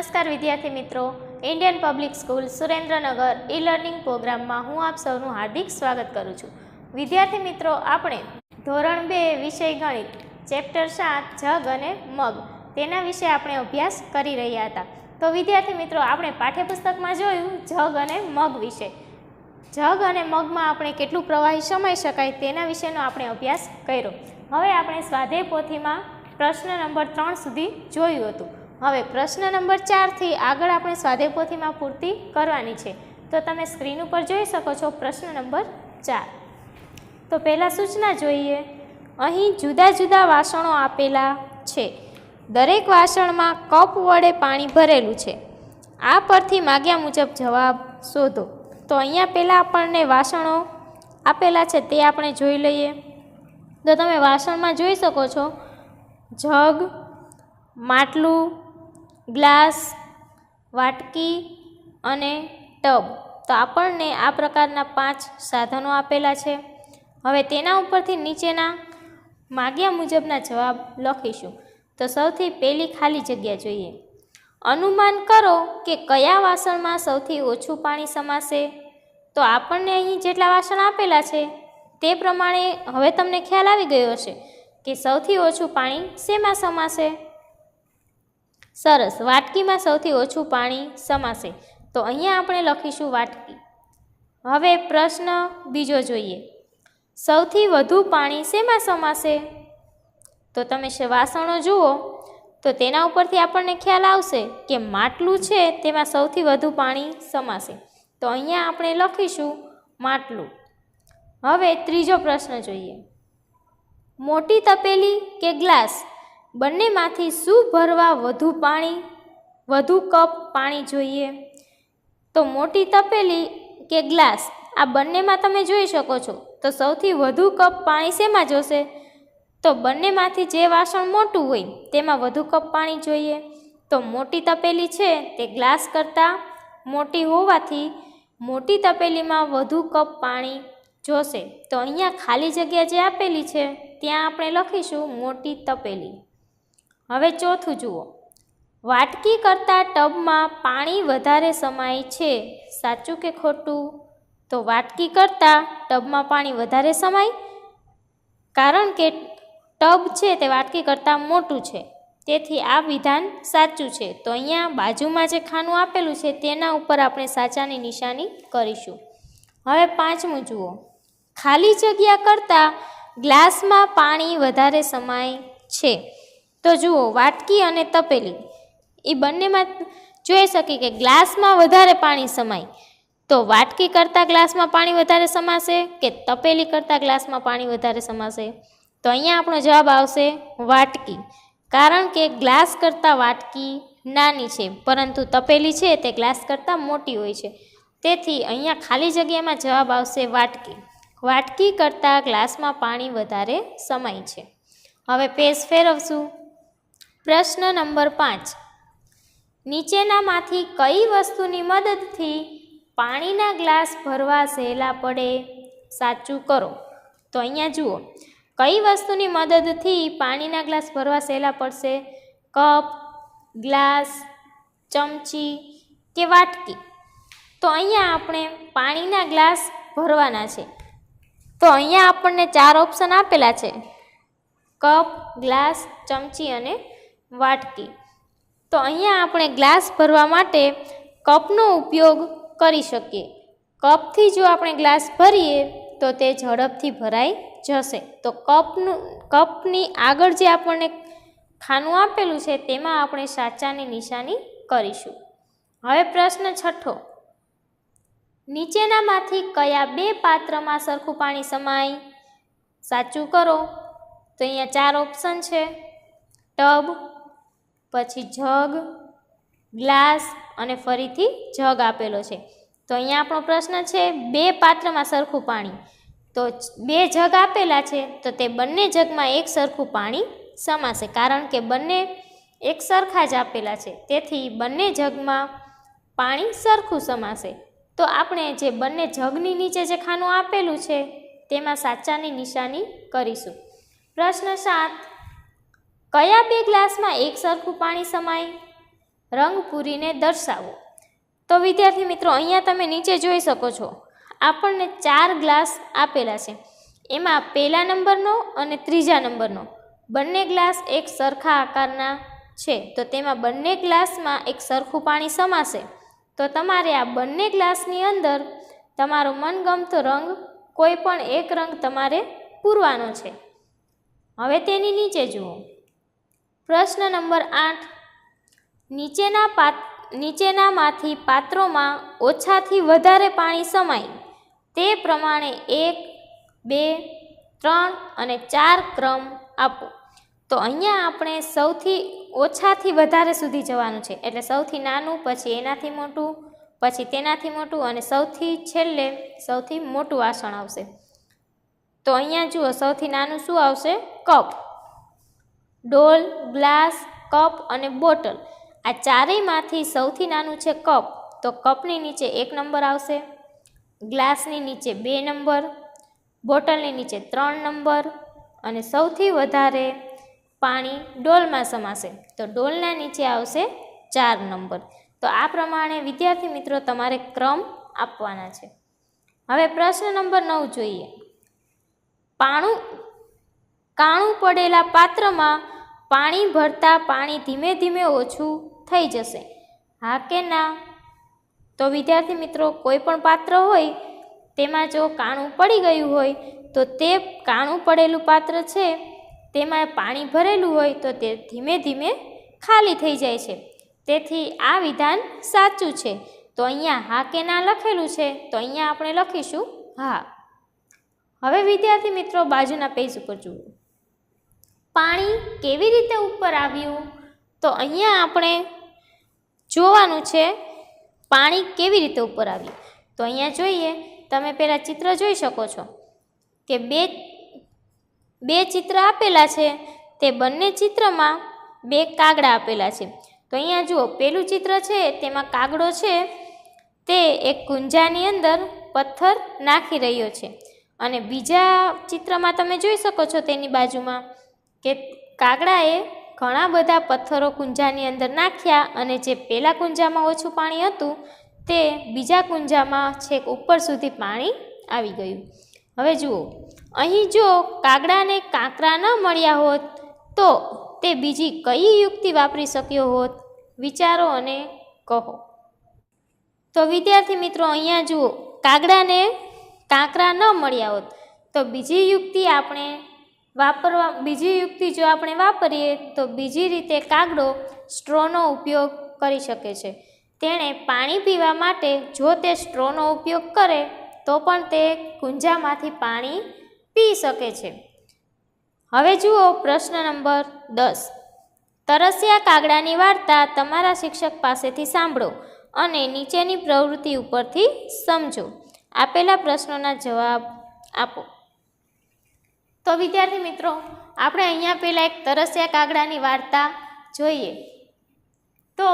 નમસ્કાર વિદ્યાર્થી મિત્રો, Indian public school Surendranagar e learning પ્રોગ્રામમાં હું આપ સૌનું હાર્દિક સ્વાગત કરું છું। વિદ્યાર્થી મિત્રો, આપણે ધોરણ 2 વિષય ગણિત ચેપ્ટર 7 જગ અને મગ તેના વિશે આપણે અભ્યાસ કરી રહ્યા હતા। તો વિદ્યાર્થી મિત્રો, આપણે પાઠ્યપુસ્તકમાં જોયું જગ અને મગ વિશે। જગ અને મગમાં આપણે કેટલું પ્રવાહી સમાઈ શકાય તેના વિશેનો આપણે અભ્યાસ કર્યો। હવે આપણે સ્વાધ્યાય પોથીમાં પ્રશ્ન નંબર 3 સુધી જોયું હતું। હવે પ્રશ્ન નંબર 4 થી આગળ આપણે સ્વાધ્યાય પોથીમાં પૂર્તિ કરવાની છે। તો તમે સ્ક્રીન ઉપર જોઈ શકો છો પ્રશ્ન નંબર 4। તો પહેલા સૂચના જોઈએ। અહીં જુદા જુદા વાસણો આપેલા છે। દરેક વાસણમાં કપ વડે પાણી ભરેલું છે। આ પરથી માગ્યા મુજબ જવાબ શોધો। તો અહીંયા પહેલાં આપણને વાસણો આપેલા છે તે આપણે જોઈ લઈએ। તો તમે વાસણમાં જોઈ શકો છો જગ, માટલું, ગ્લાસ, વાટકી અને ટબ। તો આપણને આ પ્રકારના 5 સાધનો આપેલા છે। હવે તેના ઉપરથી નીચેના માગ્યા મુજબના જવાબ લખીશું। તો સૌથી પહેલી ખાલી જગ્યા જોઈએ। અનુમાન કરો કે કયા વાસણમાં સૌથી ઓછું પાણી સમાશે। તો આપણને અહીં જેટલા વાસણ આપેલા છે તે પ્રમાણે હવે તમને ખ્યાલ આવી ગયો હશે કે સૌથી ઓછું પાણી શેમાં સમાશે। સરસ, વાટકીમાં સૌથી ઓછું પાણી સમાશે। તો અહીંયા આપણે લખીશું વાટકી। હવે પ્રશ્ન બીજો જોઈએ। સૌથી વધુ પાણી શેમાં સમાશે। તો તમે વાસણો જુઓ તો તેના ઉપરથી આપણને ખ્યાલ આવશે કે માટલું છે તેમાં સૌથી વધુ પાણી સમાશે। તો અહીંયા આપણે લખીશું માટલું। હવે ત્રીજો પ્રશ્ન જોઈએ। મોટી તપેલી કે ગ્લાસ બંનેમાંથી શું ભરવા વધુ કપ પાણી જોઈએ। તો મોટી તપેલી કે ગ્લાસ આ બંનેમાં તમે જોઈ શકો છો તો સૌથી વધુ કપ પાણી શેમાં જોશે। તો બંનેમાંથી જે વાસણ મોટું હોય તેમાં વધુ કપ પાણી જોઈએ। તો મોટી તપેલી છે તે ગ્લાસ કરતાં મોટી હોવાથી મોટી તપેલીમાં વધુ કપ પાણી જોશે। તો અહીંયા ખાલી જગ્યા જે આપેલી છે ત્યાં આપણે લખીશું મોટી તપેલી। હવે ચોથું જુઓ। વાટકી કરતાં ટબમાં પાણી વધારે સમાય છે। સાચું કે ખોટું। તો વાટકી કરતાં ટબમાં પાણી વધારે સમાય, કારણ કે ટબ છે તે વાટકી કરતાં મોટું છે, તેથી આ વિધાન સાચું છે। તો અહીંયા બાજુમાં જે ખાનું આપેલું છે તેના ઉપર આપણે સાચાની નિશાની કરીશું। હવે પાંચમું જુઓ। ખાલી જગ્યા કરતાં ગ્લાસમાં પાણી વધારે સમાય છે। તો જુઓ, વાટકી અને તપેલી એ બંનેમાં જોઈ શકીએ કે ગ્લાસમાં વધારે પાણી સમાય। તો વાટકી કરતાં ગ્લાસમાં પાણી વધારે સમાશે કે તપેલી કરતાં ગ્લાસમાં પાણી વધારે સમાશે। તો અહીંયા આપણો જવાબ આવશે વાટકી, કારણ કે ગ્લાસ કરતાં વાટકી નાની છે, પરંતુ તપેલી છે તે ગ્લાસ કરતાં મોટી હોય છે, તેથી અહીંયા ખાલી જગ્યામાં જવાબ આવશે વાટકી। વાટકી કરતાં ગ્લાસમાં પાણી વધારે સમાય છે। હવે પેજ ફેરવશું। પ્રશ્ન નંબર 5। નીચેનામાંથી કઈ વસ્તુની મદદથી પાણીના ગ્લાસ ભરવા સહેલા પડે। સાચું કરો। તો અહીંયા જુઓ, કઈ વસ્તુની મદદથી પાણીના ગ્લાસ ભરવા સહેલા પડશે। કપ, ગ્લાસ, ચમચી કે વાટકી। તો અહીંયા આપણે પાણીના ગ્લાસ ભરવાના છે। તો અહીંયા આપણને 4 ઓપ્શન આપેલા છે, કપ, ગ્લાસ, ચમચી અને વાટકી। તો અહીંયા આપણે ગ્લાસ ભરવા માટે કપનો ઉપયોગ કરી શકીએ। કપથી જો આપણે ગ્લાસ ભરીએ તો તે ઝડપથી ભરાઈ જશે। તો કપની આગળ જે આપણને ખાનું આપેલું છે તેમાં આપણે સાચાની નિશાની કરીશું। હવે પ્રશ્ન 6। નીચેનામાંથી કયા 2 પાત્રમાં સરખું પાણી સમાય। સાચું કરો। તો અહીંયા 4 ઓપ્શન છે, ટબ, પછી જગ, ગ્લાસ અને ફરીથી જગ આપેલો છે। તો અહીંયા આપણો પ્રશ્ન છે 2 પાત્રમાં સરખું પાણી। તો 2 જગ આપેલા છે તો તે બંને જગમાં એક સરખું પાણી સમાશે, કારણ કે બંને એક સરખા જ આપેલા છે, તેથી બંને જગમાં પાણી સરખું સમાશે। તો આપણે જે બંને જગની નીચે જે ખાનું આપેલું છે તેમાં સાચાની નિશાની કરીશું। પ્રશ્ન 7। કયા 2 ગ્લાસમાં એક સરખું પાણી સમાય। રંગ પૂરીને દર્શાવો. તો વિદ્યાર્થી મિત્રો, અહીંયા તમે નીચે જોઈ શકો છો, આપણને 4 ગ્લાસ આપેલા છે. એમાં પહેલા નંબરનો અને ત્રીજા નંબરનો બંને ગ્લાસ એક સરખા આકારના છે. તો તેમાં બંને ગ્લાસમાં એક સરખું પાણી સમાશે. તો તમારે આ બંને ગ્લાસની અંદર તમારો મનગમતો રંગ, કોઈ પણ એક રંગ તમારે પૂરવાનો છે. હવે તેની નીચે જુઓ. પ્રશ્ન નંબર 8, નીચેનામાંથી પાત્રોમાં ઓછાથી વધારે પાણી સમાય તે પ્રમાણે 1, 2, 3 અને 4 ક્રમ આપો. તો અહીંયા આપણે સૌથી ઓછાથી વધારે સુધી જવાનું છે. એટલે સૌથી નાનું, પછી એનાથી મોટું, પછી તેનાથી મોટું અને સૌથી છેલ્લે સૌથી મોટું વાસણ આવશે. તો અહીંયા જુઓ, સૌથી નાનું શું આવશે? કપ. ડોલ, ગ્લાસ, કપ અને બોટલ, આ ચારેયમાંથી સૌથી નાનું છે કપ. તો કપની નીચે 1 નંબર આવશે, ગ્લાસની નીચે 2 નંબર, બોટલની નીચે 3 નંબર અને સૌથી વધારે પાણી ડોલમાં સમાશે. તો ડોલના નીચે આવશે 4 નંબર. તો આ પ્રમાણે વિદ્યાર્થી મિત્રો તમારે ક્રમ આપવાના છે. હવે પ્રશ્ન નંબર 9 જોઈએ. કાણું પડેલા પાત્રમાં પાણી ભરતા પાણી ધીમે ધીમે ઓછું થઈ જશે, હા કે ના? તો વિદ્યાર્થી મિત્રો, કોઈ પણ પાત્ર હોય તેમાં જો કાણું પડી ગયું હોય તો તે કાણું પડેલું પાત્ર છે તેમાં પાણી ભરેલું હોય તો તે ધીમે ધીમે ખાલી થઈ જાય છે. તેથી આ વિધાન સાચું છે. તો અહીંયા હા કે ના લખેલું છે, તો અહીંયા આપણે લખીશું હા. હવે વિદ્યાર્થી મિત્રો, બાજુના પેજ ઉપર જુઓ. પાણી કેવી રીતે ઉપર આવ્યું? તો અહીંયા આપણે જોવાનું છે પાણી કેવી રીતે ઉપર આવ્યું. તો અહીંયા જોઈએ, તમે પહેલાં ચિત્ર જોઈ શકો છો કે બે ચિત્ર આપેલા છે. તે બંને ચિત્રમાં 2 કાગડા આપેલા છે. તો અહીંયા જુઓ, પેલું ચિત્ર છે તેમાં કાગડો છે તે એક કુંજાની અંદર પથ્થર નાખી રહ્યો છે. અને બીજા ચિત્રમાં તમે જોઈ શકો છો તેની બાજુમાં કે કાગડાએ ઘણા બધા પથ્થરો કુંજાની અંદર નાખ્યા અને જે પહેલા કુંજામાં ઓછું પાણી હતું તે બીજા કુંજામાં છેક ઉપર સુધી પાણી આવી ગયું. હવે જુઓ, અહીં જો કાગડાને કાંકરા ન મળ્યા હોત તો તે બીજી કઈ યુક્તિ વાપરી શક્યો હોત? વિચારો અને કહો. તો વિદ્યાર્થી મિત્રો, અહીંયા જુઓ, કાગડાને કાંકરા ન મળ્યા હોત તો બીજી યુક્તિ જો આપણે વાપરીએ તો બીજી રીતે કાગડો સ્ટ્રોનો ઉપયોગ કરી શકે છે. તેણે પાણી પીવા માટે જો તે સ્ટ્રોનો ઉપયોગ કરે તો પણ તે કુંજામાંથી પાણી પી શકે છે. હવે જુઓ પ્રશ્ન નંબર 10. તરસ્યા કાગડાની વાર્તા તમારા શિક્ષક પાસેથી સાંભળો અને નીચેની પ્રવૃત્તિ ઉપરથી સમજો. આપેલા પ્રશ્નોના જવાબ આપો. તો વિદ્યાર્થી મિત્રો, આપણે અહીંયા પહેલાં એક તરસ્યા કાગડાની વાર્તા જોઈએ. તો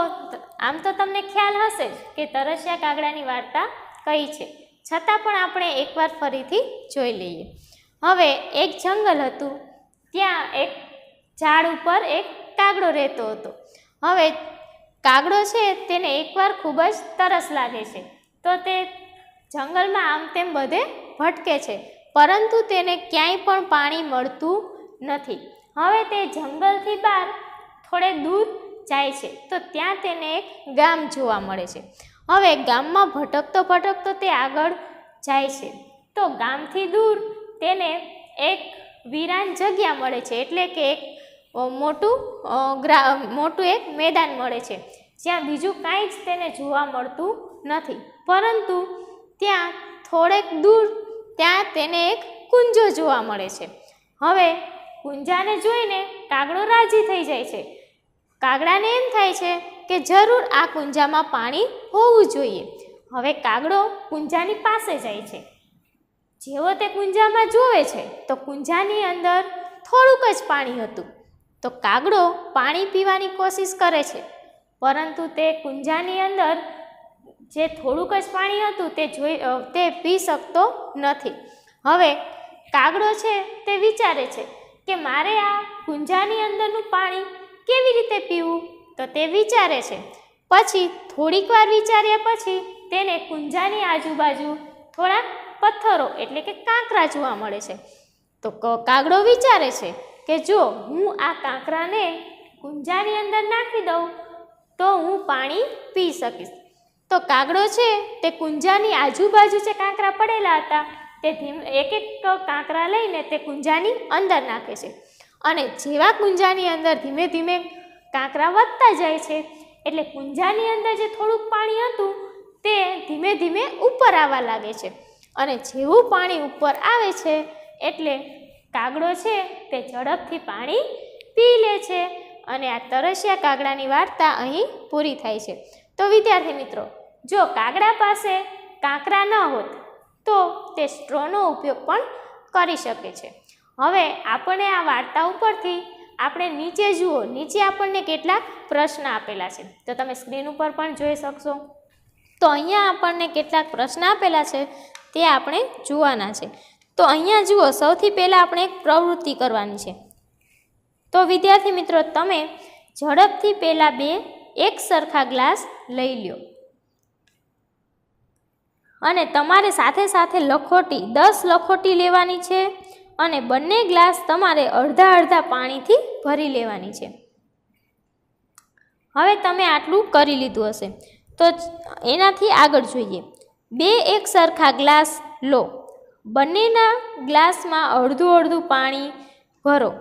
આમ તો તમને ખ્યાલ હશે જ કે તરસ્યા કાગડાની વાર્તા કઈ છે, છતાં પણ આપણે એકવાર ફરીથી જોઈ લઈએ. હવે એક જંગલ હતું, ત્યાં એક ઝાડ ઉપર એક કાગડો રહેતો હતો. હવે કાગડો છે તેને એકવાર ખૂબ જ તરસ લાગે છે, તો તે જંગલમાં આમ તેમ બધે ભટકે છે, પરંતુ તેને ક્યાંય પણ પાણી મળતું નથી. હવે તે જંગલથી બહાર થોડે દૂર જાય છે તો ત્યાં તેને એક ગામ જોવા મળે છે. હવે ગામમાં ભટકતો તે આગળ જાય છે તો ગામથી દૂર તેને એક વિરાન જગ્યા મળે છે, એટલે કે એક મોટું એક મેદાન મળે છે જ્યાં બીજું કાંઈ જ તેને જોવા મળતું નથી. પરંતુ ત્યાં થોડેક દૂર ત્યાં તેને એક કુંજો જોવા મળે છે. હવે કુંજાને જોઈને કાગડો રાજી થઈ જાય છે. કાગડાને એમ થાય છે કે જરૂર આ કુંજામાં પાણી હોવું જોઈએ. હવે કાગડો કુંજાની પાસે જાય છે. જેવો તે કુંજામાં જોવે છે તો કુંજાની અંદર થોડુંક જ પાણી હતું. તો કાગડો પાણી પીવાની કોશિશ કરે છે, પરંતુ તે કુંજાની અંદર જે થોડુંક જ પાણી હતું તે પી શકતો નથી. હવે કાગડો છે તે વિચારે છે કે મારે આ કુંજાની અંદરનું પાણી કેવી રીતે પીવું? તો તે વિચારે છે પછી થોડીક વાર વિચાર્યા પછી તેને કુંજાની આજુબાજુ થોડા પથ્થરો એટલે કે કાંકરા જોવા મળે છે. તો કાગડો વિચારે છે કે જો હું આ કાંકરાને કુંજાની અંદર નાખી દઉં તો હું પાણી પી શકીશ. તો કાગડો છે તે કુંજાની આજુબાજુ જે કાંકરા પડેલા હતા તે એક એક કાંકરા લઈને તે કુંજાની અંદર નાખે છે. અને જેવા કુંજાની અંદર ધીમે ધીમે કાંકરા વધતા જાય છે એટલે કુંજાની અંદર જે થોડુંક પાણી હતું તે ધીમે ધીમે ઉપર આવવા લાગે છે. અને જેવું પાણી ઉપર આવે છે એટલે કાગડો છે તે ઝડપથી પાણી પી લે છે. અને આ તરસ્યા કાગડાની વાર્તા અહીં પૂરી થાય છે. તો વિદ્યાર્થી મિત્રો, જો કાગડા પાસે કાંકરા ન હોત તો તે સ્ટ્રોનો ઉપયોગ પણ કરી શકે છે. હવે આપણે આ વાર્તા ઉપરથી આપણે નીચે જુઓ, નીચે આપણને કેટલાક પ્રશ્ન આપેલા છે, તો તમે સ્ક્રીન ઉપર પણ જોઈ શકશો. તો અહીંયા આપણને કેટલાક પ્રશ્ન આપેલા છે તે આપણે જોવાના છે. તો અહીંયા જુઓ, સૌથી પહેલાં આપણે એક પ્રવૃત્તિ કરવાની છે. તો વિદ્યાર્થી મિત્રો, તમે ઝડપથી પહેલાં એક સરખા ગ્લાસ લઈ લ્યો અને તમારે સાથે સાથે લખોટી 10 લખોટી લેવાની છે અને બંને ગ્લાસ તમારે અડધા અડધા પાણીથી ભરી લેવાની છે. હવે તમે આટલું કરી લીધું હશે તો એનાથી આગળ જોઈએ. 2 એક સરખા ગ્લાસ લો, બંનેના ગ્લાસમાં અડધું અડધું પાણી ભરો.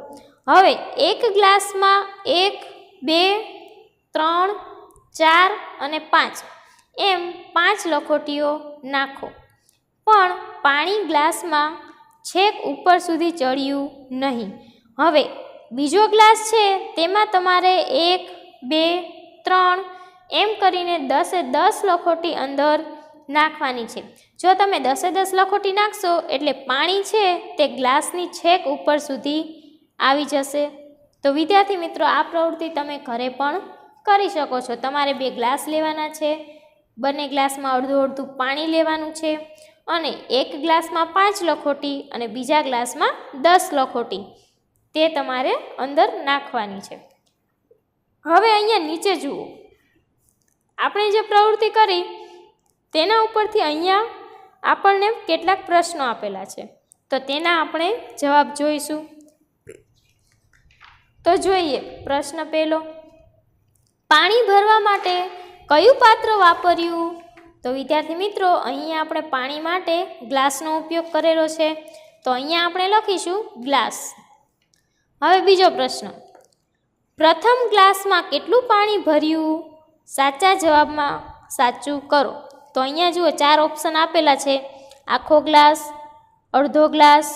હવે એક ગ્લાસમાં 1, 2, 3, 4 અને 5 એમ 5 લખોટીઓ નાખો, પણ પાણી ગ્લાસમાં છેક ઉપર સુધી ચડ્યું નહીં. હવે બીજો ગ્લાસ છે તેમાં તમારે 1, 2, 3 એમ કરીને 10 લખોટી અંદર નાખવાની છે. જો તમે 10 લખોટી નાખશો એટલે પાણી છે તે ગ્લાસની છેક ઉપર સુધી આવી જશે. તો વિદ્યાર્થી મિત્રો, આ પ્રવૃત્તિ તમે ઘરે પણ કરી શકો છો. તમારે 2 ગ્લાસ લેવાના છે, બંને ગ્લાસમાં અડધું અડધું પાણી લેવાનું છે અને એક ગ્લાસમાં 5 લખોટી અને બીજા ગ્લાસમાં 10 લખોટી તે તમારે અંદર નાખવાની છે. હવે અહીંયા નીચે જુઓ, આપણે જે પ્રવૃત્તિ કરી તેના ઉપરથી અહીંયા આપણને કેટલાક પ્રશ્નો આપેલા છે, તો તેના આપણે જવાબ જોઈશું. તો જોઈએ પ્રશ્ન પહેલો, પાણી ભરવા માટે કયું પાત્ર વાપર્યું? તો વિદ્યાર્થી મિત્રો, અહીંયા આપણે પાણી માટે ગ્લાસનો ઉપયોગ કરેલો છે, તો અહીંયા આપણે લખીશું ગ્લાસ. હવે બીજો પ્રશ્ન, પ્રથમ ગ્લાસમાં કેટલું પાણી ભર્યું? સાચા જવાબમાં સાચું કરો. તો અહીંયા જુઓ 4 ઓપ્શન આપેલા છે, આખો ગ્લાસ, અડધો ગ્લાસ,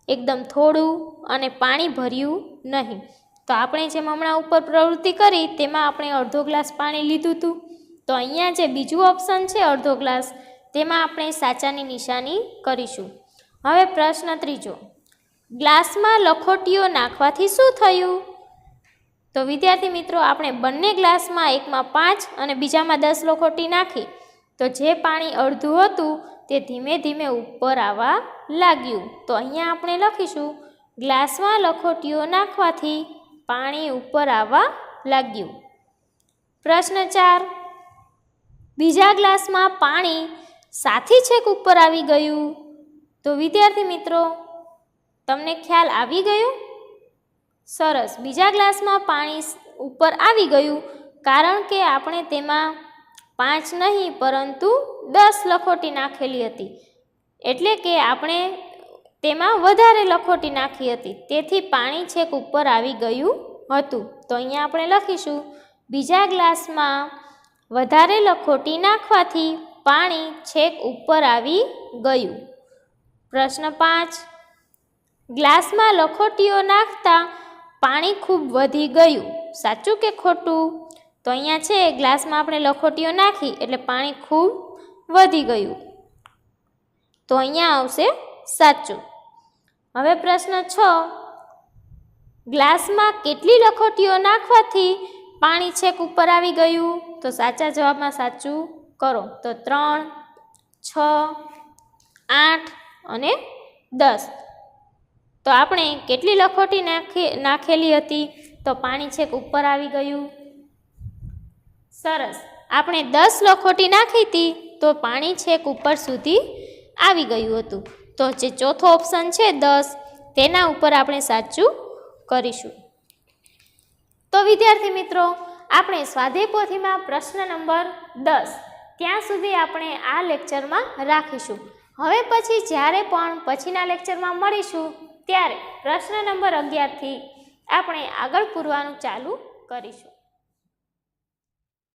એકદમ થોડું અને પાણી ભર્યું નહીં. તો આપણે જેમ હમણાં ઉપર પ્રવૃત્તિ કરી તેમાં આપણે અડધો ગ્લાસ પાણી લીધું હતું. તો અહીંયા જે બીજું ઓપ્શન છે અડધો ગ્લાસ, તેમાં આપણે સાચાની નિશાની કરીશું. હવે પ્રશ્ન ત્રીજો, ગ્લાસમાં લખોટીઓ નાખવાથી શું થયું? તો વિદ્યાર્થી મિત્રો, આપણે બંને ગ્લાસમાં એકમાં 5 અને બીજામાં 10 લખોટી નાખી તો જે પાણી અડધું હતું તે ધીમે ધીમે ઉપર આવવા લાગ્યું. તો અહીંયા આપણે લખીશું ગ્લાસમાં લખોટીઓ નાખવાથી પાણી ઉપર આવવા લાગ્યું. પ્રશ્ન 4, બીજા ગ્લાસમાં પાણી સાથી છેક ઉપર આવી ગયું. તો વિદ્યાર્થી મિત્રો, તમને ખ્યાલ આવી ગયો? સરસ, બીજા ગ્લાસમાં પાણી ઉપર આવી ગયું કારણ કે આપણે તેમાં 5 નહીં પરંતુ 10 લખોટી નાખેલી હતી, એટલે કે આપણે તેમાં વધારે લખોટી નાખી હતી, તેથી પાણી છેક ઉપર આવી ગયું હતું. તો અહીંયા આપણે લખીશું બીજા ગ્લાસમાં વધારે લખોટી નાખવાથી પાણી છેક ઉપર આવી ગયું. પ્રશ્ન 5, ગ્લાસમાં લખોટીઓ નાખતા પાણી ખૂબ વધી ગયું. સાચું કે ખોટું? તો અહીંયા છે ગ્લાસમાં આપણે લખોટીઓ નાખી એટલે પાણી ખૂબ વધી ગયું. તો અહીંયા આવશે સાચું. હવે પ્રશ્ન 6, ગ્લાસમાં કેટલી લખોટીઓ નાખવાથી પાણી છેક ઉપર આવી ગયું? તો સાચા જવાબમાં સાચું કરો. તો 3, 6, 8 અને 10. તો આપણે કેટલી લખોટી નાખેલી હતી? તો પાણી છેક ઉપર આવી ગયું. સરસ. આપણે 10 લખોટી નાખી હતી તો પાણી છેક ઉપર સુધી આવી ગયું હતું. તો જે ચોથો ઓપ્શન છે 10, તેના ઉપર આપણે સાચું કરીશું. તો વિદ્યાર્થી મિત્રો, આપણે સ્વાધ્યાય પોથીમાં પ્રશ્ન નંબર 10 ત્યાં સુધી આપણે આ લેક્ચરમાં રાખીશું. હવે પછી જ્યારે પણ પછીના લેક્ચરમાં મળીશું ત્યારે પ્રશ્ન નંબર 11થી આપણે આગળ પૂરવાનું ચાલુ કરીશું.